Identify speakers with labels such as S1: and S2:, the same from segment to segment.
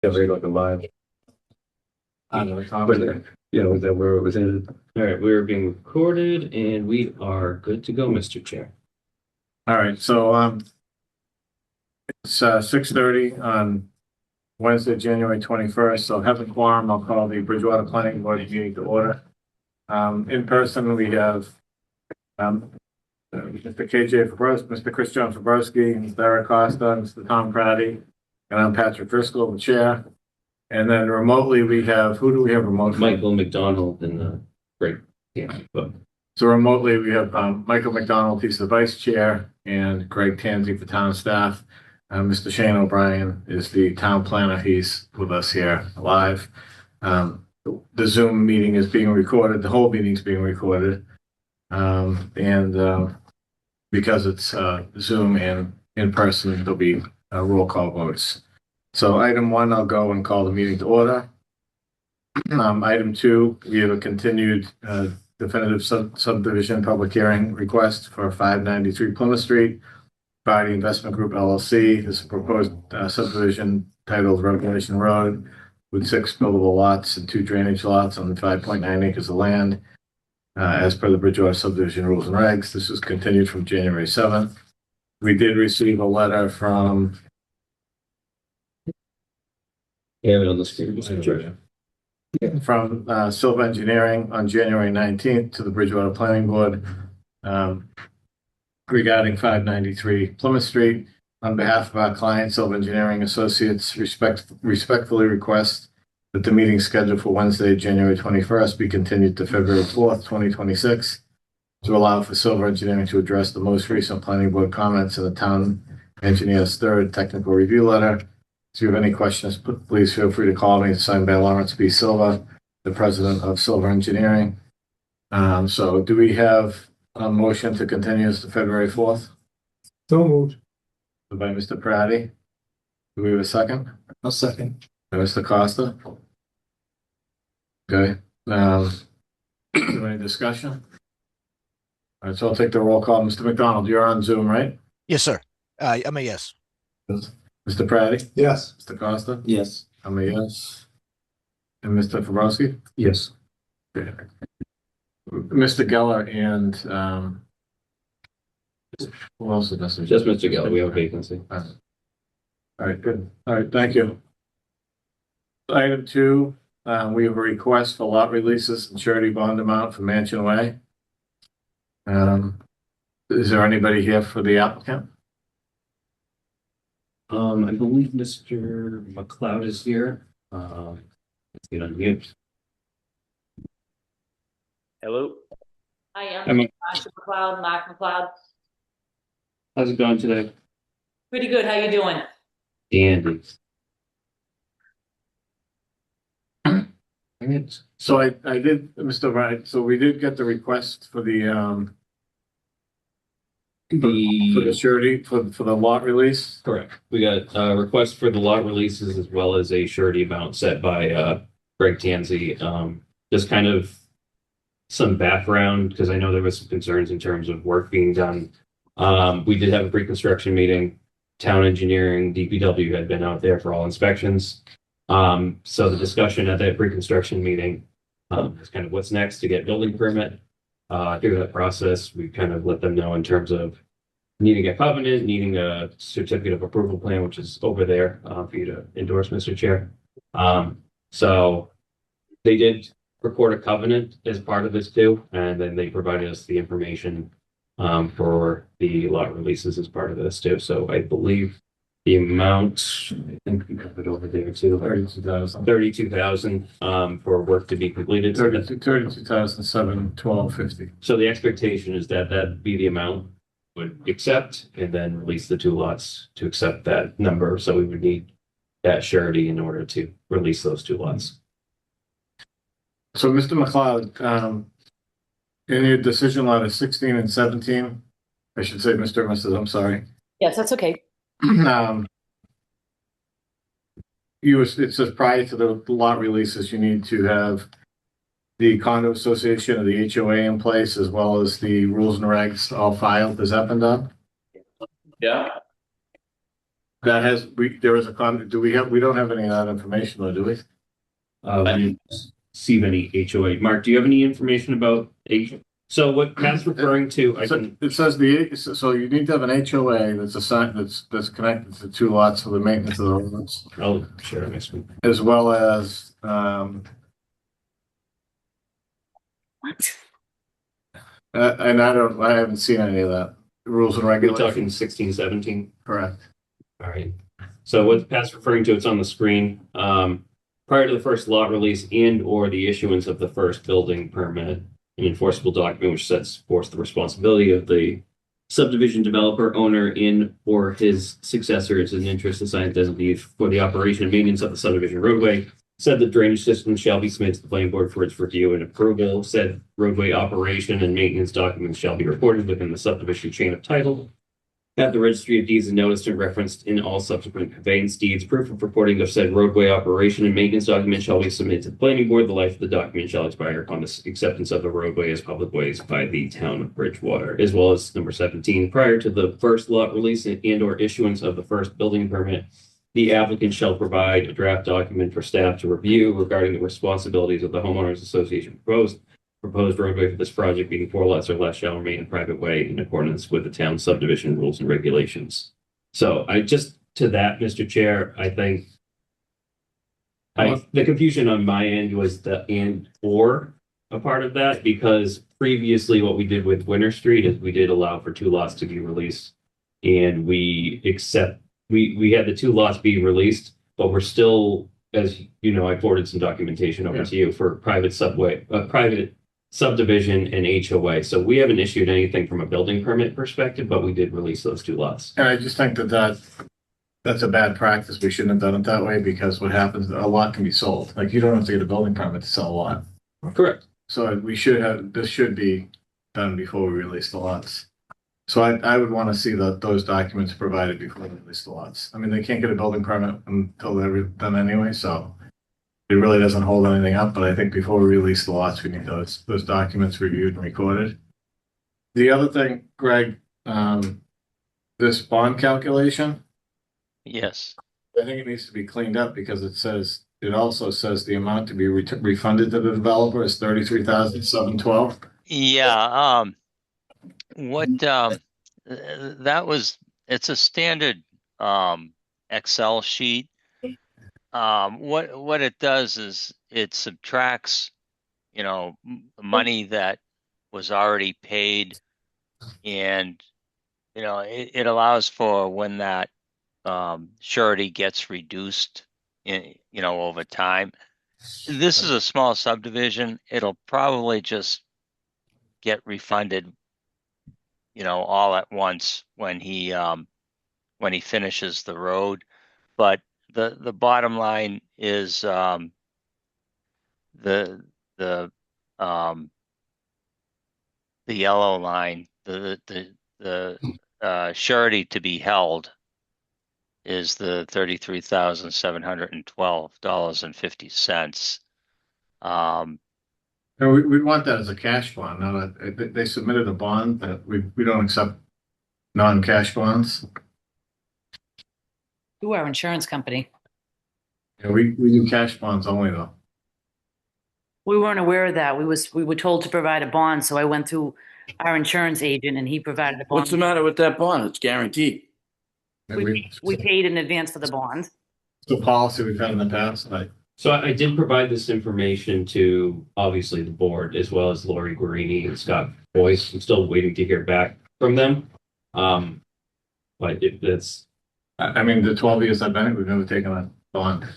S1: Yeah, very like a live.
S2: All
S1: Yeah, was that where it was ended?
S2: right, we're being recorded and we are good to go, Mr. Chair.
S3: right, so it's 6:30 on Wednesday, January 21st. So having quorum, I'll call the Bridgewater Planning Board meeting to order. In person, we have Mr. KJ Fabrowski, Mr. Chris John Fabrowski, Mr. Eric Costa, Mr. Tom Pratty, and I'm Patrick Driscoll, the chair. And then remotely, we have, who do we have remotely?
S2: Michael McDonald and great. Yeah, but
S3: So remotely, we have Michael McDonald, he's the vice chair, and Greg Tansey for town staff. Mr. Shane O'Brien is the town planner. He's with us here live. The Zoom meeting is being recorded. The whole meeting is being recorded. Because it's Zoom and in person, there'll be roll call votes. So item 1, I'll go and call the meeting to order. Item 2, we have a continued definitive subdivision public hearing request for 593 Plymouth Street, Body Investment Group LLC. This is a proposed subdivision titled Revelation Road with 6 buildable lots and 2 drainage lots on 5.9 acres of land. As per the Bridgewater subdivision rules and regs, this was continued from January 7th. We did receive a letter from
S2: on the screen, Mr. Chair.
S3: Silva Engineering on January 19th to the Bridgewater Planning Board regarding 593 Plymouth Street. On behalf of our client, Silva Engineering Associates, respectfully request that the meeting scheduled for Wednesday, January 21st be continued to February 4th, 2026 to allow for Silva Engineering to address the most recent planning board comments in the town engineer's 3rd technical review letter. If you have any questions, please feel free to call me. It's signed by Lawrence B. Silva, the president of Silva Engineering. So do we have a motion to continue this to February 4th?
S1: So moved.
S3: By Mr. Pratty. Do we have a second?
S1: I'll second.
S3: By Mr. Costa. Okay. Is there any discussion? All right, so I'll take the roll call. Mr. McDonald, you're on Zoom, right?
S4: Yes, sir. I'm a yes.
S3: Mr. Pratty?
S1: Yes.
S3: Mr. Costa?
S2: Yes.
S3: I'm a yes. And Mr. Fabrowski?
S1: Yes.
S3: Okay. Mr. Geller and who else is missing?
S2: Just Mr. Geller, we have a vacancy.
S3: All right, good. All right, thank you. Item 2, we have a request for lot releases and surety bond amount for Mansion Way. Is there anybody here for the applicant?
S2: I believe Mr. McLeod is here. Let's get on mute.
S5: Hello.
S6: Hi,
S2: I'm-
S6: I'm Mark McLeod.
S2: How's it going today?
S6: Pretty good. How you doing?
S2: Andy.
S3: So I did, Mr. Wright, so we did get the request for the surety for the lot release.
S2: Correct. We got a request for the lot releases as well as a surety amount set by Greg Tansey. Just kind of some background because I know there was some concerns in terms of work being done. We did have a pre-construction meeting. Town engineering, DPW had been out there for all inspections. So the discussion at that pre-construction meeting is kind of what's next to get building permit. Through that process, we kind of let them know in terms of needing a covenant, needing a certificate of approval plan, which is over there for you to endorse, Mr. Chair. So they did record a covenant as part of this too, and then they provided us the information for the lot releases as part of this too. So I believe the amount, I think we have it over there too, 32,000 for work to be completed.
S3: 32,712.50.
S2: So the expectation is that that'd be the amount would accept and then release the 2 lots to accept that number. So we would need that surety in order to release those 2 lots.
S3: So Mr. McLeod, in your decision letter 16 and 17, I should say Mr. and Mrs., I'm sorry.
S6: Yes, that's okay.
S3: It says prior to the lot releases, you need to have the condo association or the HOA in place, as well as the rules and regs all filed. Has that been done?
S5: Yeah.
S3: That has, there is a we don't have any of that information though, do we?
S2: We didn't receive any HOA. Mark, do you have any information about So what Pat's referring to, I can,
S3: It says so you need to have an HOA that's assigned, that's connected to 2 lots for the maintenance of the roads,
S2: I'll share it next week.
S3: as well as,
S6: What?
S3: and I haven't seen any of that, rules and
S2: We're
S3: regulations.
S2: talking 16, 17.
S3: Correct.
S2: All right. So what Pat's referring to, it's on the screen. Prior to the first lot release and or the issuance of the first building permit, an enforceable document which sets forth the responsibility of the subdivision developer, owner, in or his successors in interest assigned designee for the operation and maintenance of the subdivision roadway. Said the drainage system shall be submitted to the planning board for its review and approval. Said roadway operation and maintenance documents shall be reported within the subdivision chain of title at the registry of deeds and noticed and referenced in all subsequent conveyance deeds. Proof of reporting of said roadway operation and maintenance document shall be submitted to the planning board. The life of the document shall expire upon the acceptance of the roadway as public ways by the town of Bridgewater, as well as number 17. Prior to the first lot release and or issuance of the first building permit, the applicant shall provide a draft document for staff to review regarding the responsibilities of the homeowners association proposed roadway for this project being 4 lots or less shall remain a private way in accordance with the town subdivision rules and regulations. So I just, to that, Mr. Chair, I think the confusion on my end was the and or a part of that, because previously what we did with Winter Street is we did allow for 2 lots to be released, and we had the 2 lots be released, but we're still, as you know, I forwarded some documentation over to you for private subdivision and HOA. So we haven't issued anything from a building permit perspective, but we did release those 2 lots.
S3: And I just think that's a bad practice. We shouldn't have done it that way, because what happens, a lot can be sold. Like, you don't have to get a building permit to sell a lot.
S2: Correct.
S3: So this should be done before we release the lots. So I would want to see those documents provided before we release the lots. I mean, they can't get a building permit until they're done anyway, so it really doesn't hold anything up. But I think before we release the lots, we need those documents reviewed and recorded. The other thing, Greg, this bond calculation,
S5: Yes.
S3: I think it needs to be cleaned up, because it also says the amount to be refunded to the developer is $33,712.
S5: Yeah. It's a standard Excel sheet. What it does is it subtracts, money that was already paid, and it allows for when that surety gets reduced over time. This is a small subdivision. It'll probably just get refunded all at once when he finishes the road. But the bottom line is the yellow line, the surety to be held is the $33,712.50.
S3: And we want that as a cash bond. Now that they submitted a bond, that we don't accept non-cash bonds.
S6: Who our insurance company?
S3: And we do cash bonds only, though.
S6: We weren't aware of that. We were told to provide a bond, so I went through our insurance agent and he provided a bond.
S7: What's the matter with that bond? It's guaranteed.
S3: And
S6: We paid in advance for the bond.
S3: It's the policy we've had in the past.
S2: So I did provide this information to obviously the board, as well as Lori Guarini and Scott Boyce. I'm still waiting to hear back from them. But that's.
S3: I mean, the 12 years I've been here, we've never taken a bond.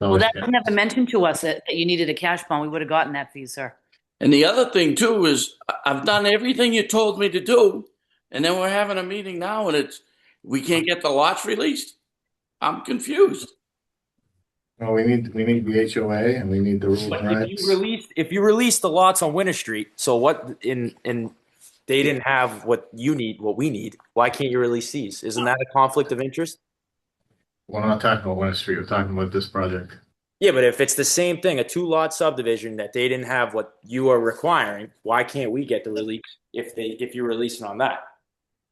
S6: Well, that was never mentioned to us that you needed a cash bond. We would have gotten that fee, sir.
S7: And the other thing too is I've done everything you told me to do, and then we're having a meeting now, and we can't get the lots released. I'm confused.
S3: Well, we need the HOA and we need the rules and regs.
S8: If you release the lots on Winter Street, so what in they didn't have what you need, what we need, why can't you release these? Isn't that a conflict of interest?
S3: We're not talking about Winter Street, we're talking about this project.
S8: Yeah, but if it's the same thing, a 2-lot subdivision that they didn't have what you are requiring, why can't we get the release if you're releasing on that?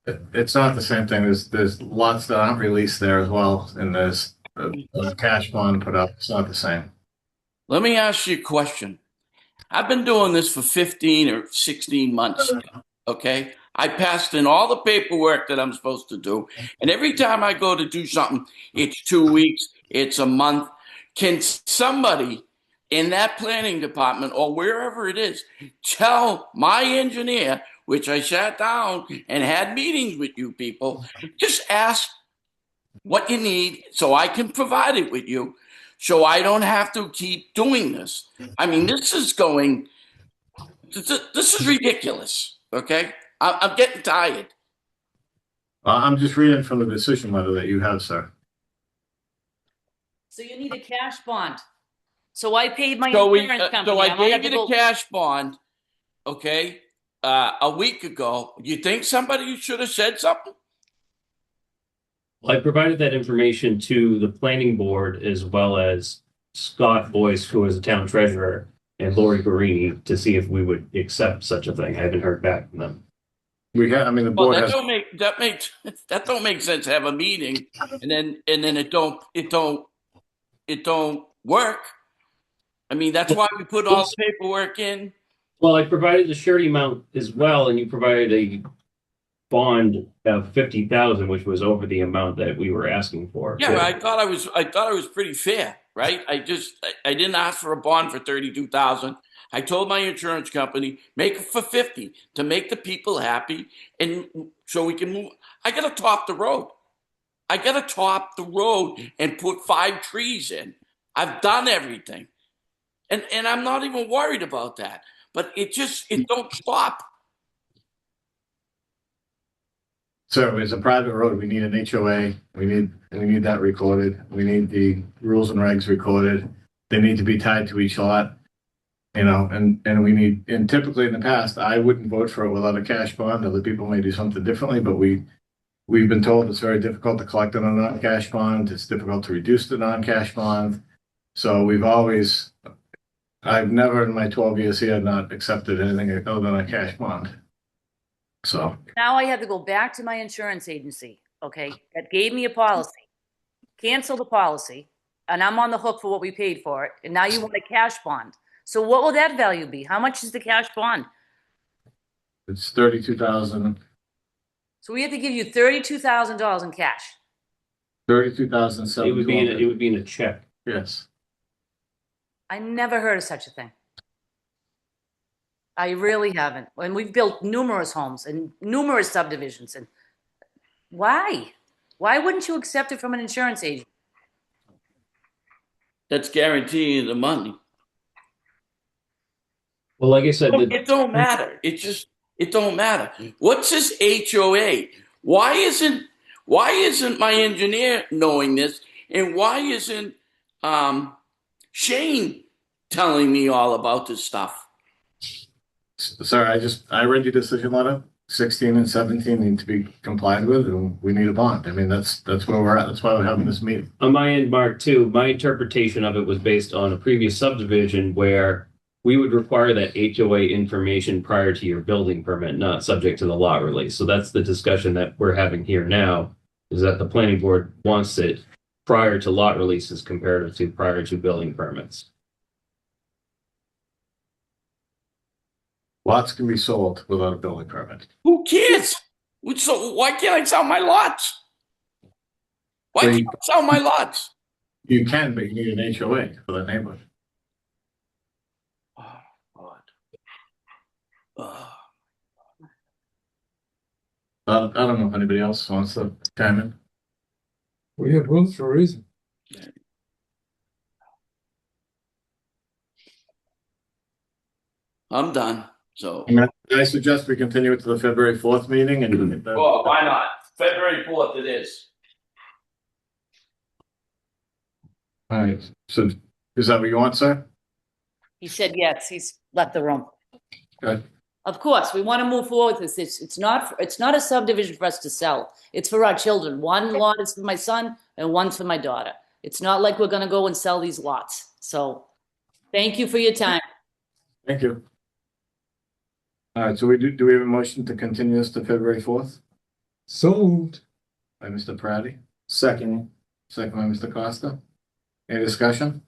S3: It's not the same thing. There's lots that aren't released there as well, and there's a cash bond put up. It's not the same.
S7: Let me ask you a question. I've been doing this for 15 or 16 months. Okay. I passed in all the paperwork that I'm supposed to do. And every time I go to do something, it's 2 weeks, it's a month. Can somebody in that planning department or wherever it is tell my engineer, which I sat down and had meetings with you people, just ask what you need so I can provide it with you so I don't have to keep doing this. I mean, this is ridiculous. Okay. I'm getting tired.
S3: I'm just reading from the decision letter that you have, sir.
S6: So you need a cash bond. So I paid my
S7: So
S6: insurance company.
S7: so I
S6: I'm gonna have
S7: gave
S6: to
S7: you the
S6: go-
S7: cash bond, okay, a week ago. You think somebody should have said something?
S2: I provided that information to the planning board as well as Scott Boyce, who is the town treasurer, and Lori Guarini to see if we would accept such a thing. I haven't heard back from them.
S3: We have, I mean, the
S7: Well,
S3: board
S7: that
S3: has,
S7: don't make sense to have a meeting and then it don't work. I mean, that's why we put all the paperwork in.
S2: Well, I provided the surety amount as well, and you provided a bond of 50,000, which was over the amount that we were asking for.
S7: Yeah, I thought it was pretty fair, right? I didn't ask for a bond for 32,000. I told my insurance company make it for 50 to make the people happy, and so we can move. I got to top the road. I got to top the road and put 5 trees in. I've done everything, and I'm not even worried about that. But it don't stop.
S3: sir, it's a private road. We need an HOA. We need that recorded. We need the rules and regs recorded. They need to be tied to each lot. You know, and typically in the past, I wouldn't vote for it without a cash bond. Other people may do something differently, but we've been told it's very difficult to collect on a non-cash bond. It's difficult to reduce the non-cash bond. So I've never in my 12 years here not accepted anything other than a cash bond. So,
S6: Now I have to go back to my insurance agency, okay, that gave me a policy, cancel the policy, and I'm on the hook for what we paid for it, and now you want a cash bond. So what will that value be? How much is the cash bond?
S3: it's 32,000,
S6: So we have to give you $32,000 in cash.
S3: 32,007.
S2: It would be in a check.
S3: Yes.
S6: I never heard of such a thing. I really haven't. And we've built numerous homes and numerous subdivisions. And why? Why wouldn't you accept it from an insurance agent?
S7: That's guaranteeing the money.
S2: Well, like I said,
S7: It don't matter. It don't matter. What's this HOA? Why isn't my engineer knowing this? And why isn't Shane telling me all about this stuff?
S3: Sir, I read your decision letter. 16 and 17 need to be complied with, and we need a bond. I mean, that's where we're at. That's why we're having this meeting.
S2: on my end, Mark, too, my interpretation of it was based on a previous subdivision where we would require that HOA information prior to your building permit, not subject to the lot release. So that's the discussion that we're having here now, is that the planning board wants it prior to lot releases compared to prior to building permits.
S3: Lots can be sold without a building permit.
S7: Who cares? So why can't I sell my lots? Why
S3: So
S7: can't I sell my lots?
S3: You can, but you need an HOA for the neighborhood.
S7: Oh, God. Oh.
S3: I don't know if anybody else wants to chime in.
S1: We have rules for a reason.
S7: I'm done. So,
S3: I suggest we continue it to the February 4th meeting and.
S7: well, why not? February 4th it is.
S3: All right, so is that what you want, sir?
S6: He said yes. He's left the room.
S3: Good.
S6: Of course, we want to move forward with this. It's not a subdivision for us to sell. It's for our children. One lot is for my son and one's for my daughter. It's not like we're going to go and sell these lots. So thank you for your time.
S3: Thank you. All right, so do we have a motion to continue this to February 4th?
S1: So moved.
S3: by Mr. Praddy. Second by Mr. Costa. Any discussion?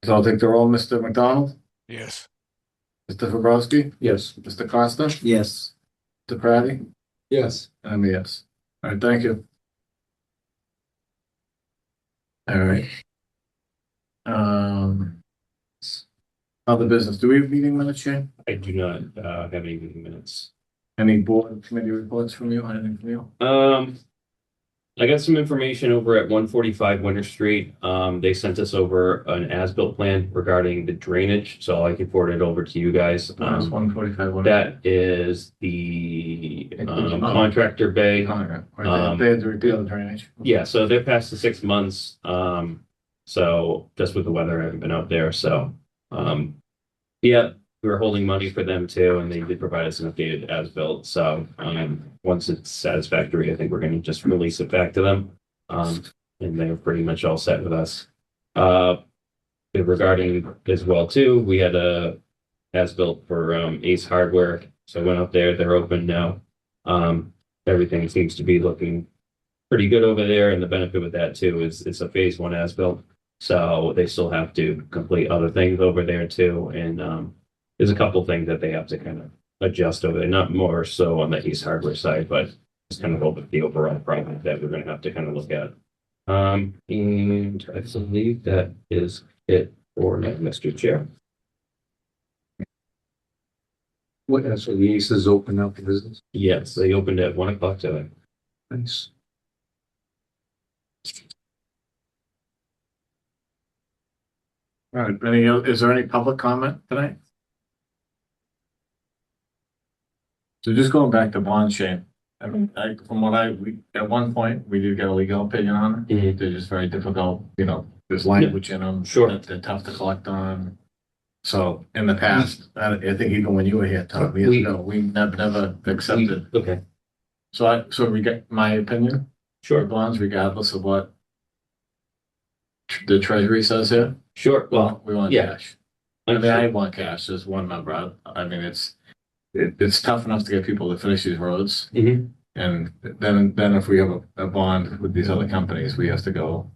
S3: So I'll take the roll. Mr. McDonald,
S4: Yes.
S3: Mr. Fabrowski,
S2: Yes.
S3: Mr. Costa,
S9: Yes.
S3: Mr. Praddy,
S1: Yes.
S3: and I'm a yes. All right, thank you. All right. Other business. Do we have meeting minutes, Shane?
S2: I do not have any meeting minutes.
S3: Any board and committee reports from you? Anything from you?
S2: I got some information over at 145 Winter Street. They sent us over an as-built plan regarding the drainage, so I can forward it over to you guys.
S3: It's 145.
S2: That is the contractor bay.
S3: They had to repeal the drainage.
S2: Yeah, so they're past the 6 months. So just with the weather, I haven't been out there. So, yeah, we were holding money for them too, and they did provide us an updated as built. So, once it's satisfactory, I think we're going to just release it back to them. And they're pretty much all set with us. Regarding as well too, we had a as built for Ace Hardware. So I went up there. They're open now. Everything seems to be looking pretty good over there. And the benefit with that too is it's a phase one as built. So they still have to complete other things over there too. And there's a couple things that they have to kind of adjust over there, not more so on the Ace Hardware side, but just kind of over the overall project that we're going to have to kind of look at. And I believe that is it for now, Mr. Chair.
S1: What, so the Aces open up for business?
S2: Yes, they opened at 1 o'clock today.
S1: Nice.
S3: All right, is there any public comment tonight? So just going back to bond, Shane, I mean, at one point, we did get a legal opinion on it.
S2: Mhm.
S3: They're just very difficult, there's language in them.
S2: Sure.
S3: That they're tough to collect on. So in the past, I think even when you were here, Tom, years ago, we never accepted.
S2: Okay,
S3: So we get my opinion,
S2: sure,
S3: bonds regardless of what the treasury says here.
S2: sure. Well,
S3: We want
S2: yeah.
S3: cash. I mean, I want cash, just one member. I mean, it's tough enough to get people to finish these roads.
S2: Mhm.
S3: And then if we have a bond with these other companies, we have to go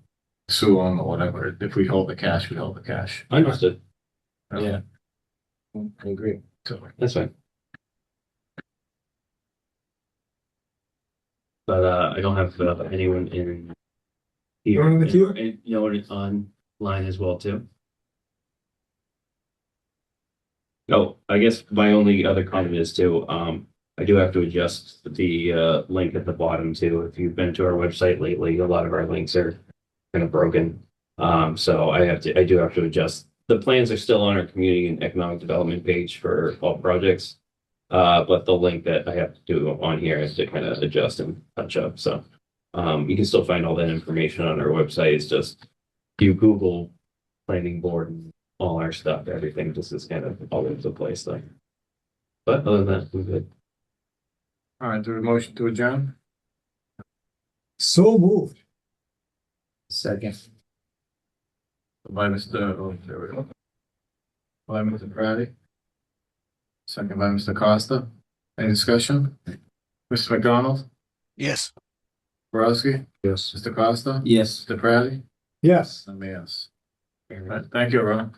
S3: sue them or whatever. If we hold the cash, we hold the cash.
S2: Understood.
S3: Yeah. I agree. So,
S2: That's fine. But I don't have anyone in here.
S1: Anyone in the queue?
S2: And no one online as well too. Oh, I guess my only other comment is too, I do have to adjust the link at the bottom too. If you've been to our website lately, a lot of our links are kind of broken. So I do have to adjust. The plans are still on our community and economic development page for all projects. But the link that I have to do on here is to kind of adjust and touch up. So you can still find all that information on our website. It's just you Google planning board and all our stuff, everything just is kind of all over the place though. But other than that, we're good.
S3: all right, do a motion to adjourn?
S1: So moved.
S9: Second.
S3: By there we go. By Mr. Praddy. Second by Mr. Costa. Any discussion? Mr. McDonald,
S4: Yes.
S3: Borowski,
S1: Yes.
S3: Mr. Costa,
S9: Yes.
S3: Mr. Praddy,
S1: Yes.
S3: and me, yes. All right, thank you, everyone.